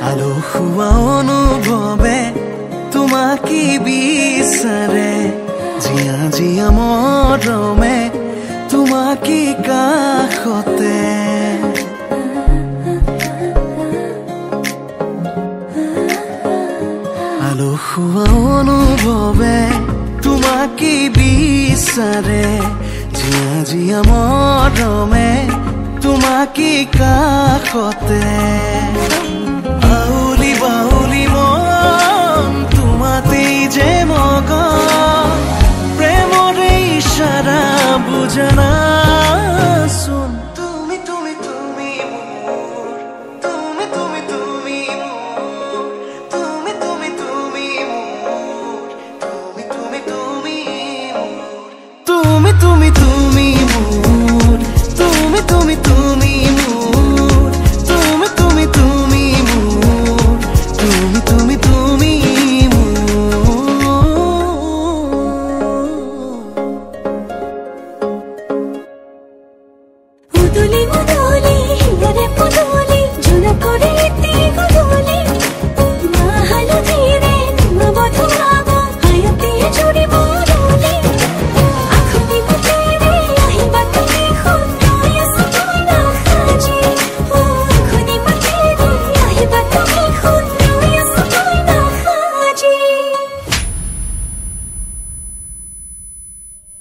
আলসুৱা অনুভৱে তোমাকে বিচাৰে জিয়া জিয়া মৰমে তোমাকে কাষতে আলসুৱা অনুভৱে তোমাকে বিচাৰে জিয়া জিয়া মৰমে তোমাকে কাষতে আউলি বাউলি মন তোমাতেই যে মগন প্ৰেমৰে ইশাৰা বুজনা শুন তুমি তুমি তুমি মোৰ তুমি তুমি তুমি মোৰ তুমি তুমি তুমি মোৰ তুমি তুমি তুমি মোৰ তুমি তুমি তুমি মোৰ তুমি তুমি তুমি মোৰ তুমি তুমি তুমি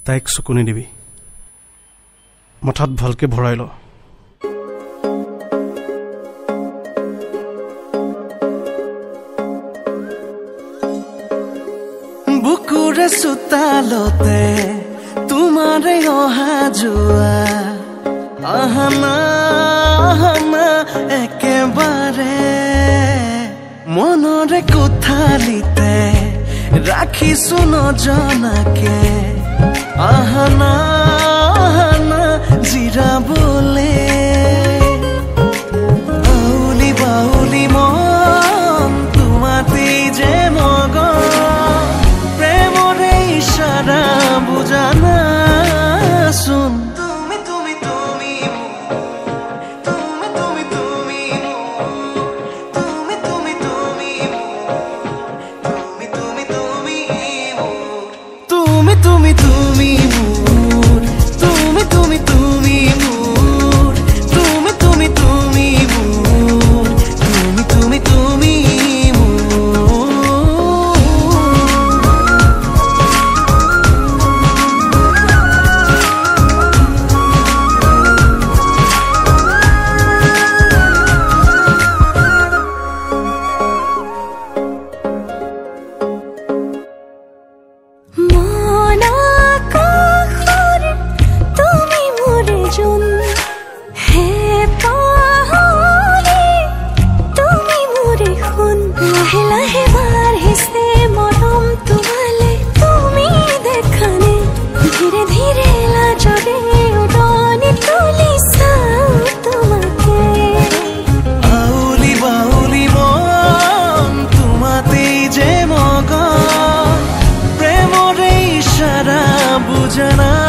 তাইক চকু নিদিবি মাথাত ভালকে ভৰাই ল বুকুৰে চোতালতে তোমাৰে অহা যোৱা আহানা আহানা একেবাৰে মনৰে কোঠালিতে ৰাখিছো নজনাকে আহানা আহানা জিৰাবলে আউলি বাউলি মন তোমাতেই যে মগন প্ৰেমৰে ইশাৰা বুজানা শুন তুমি তুমি তুমি তুমি তুমি তুমি তুমি তুমি তুমি তুমি তুমি তুমি তুমি তুমি তুমি মোৰ তুমি তুমি তুমি মোৰ তুমি তুমি তুমি মোৰ তুমি তুমি তুমি বুঝনা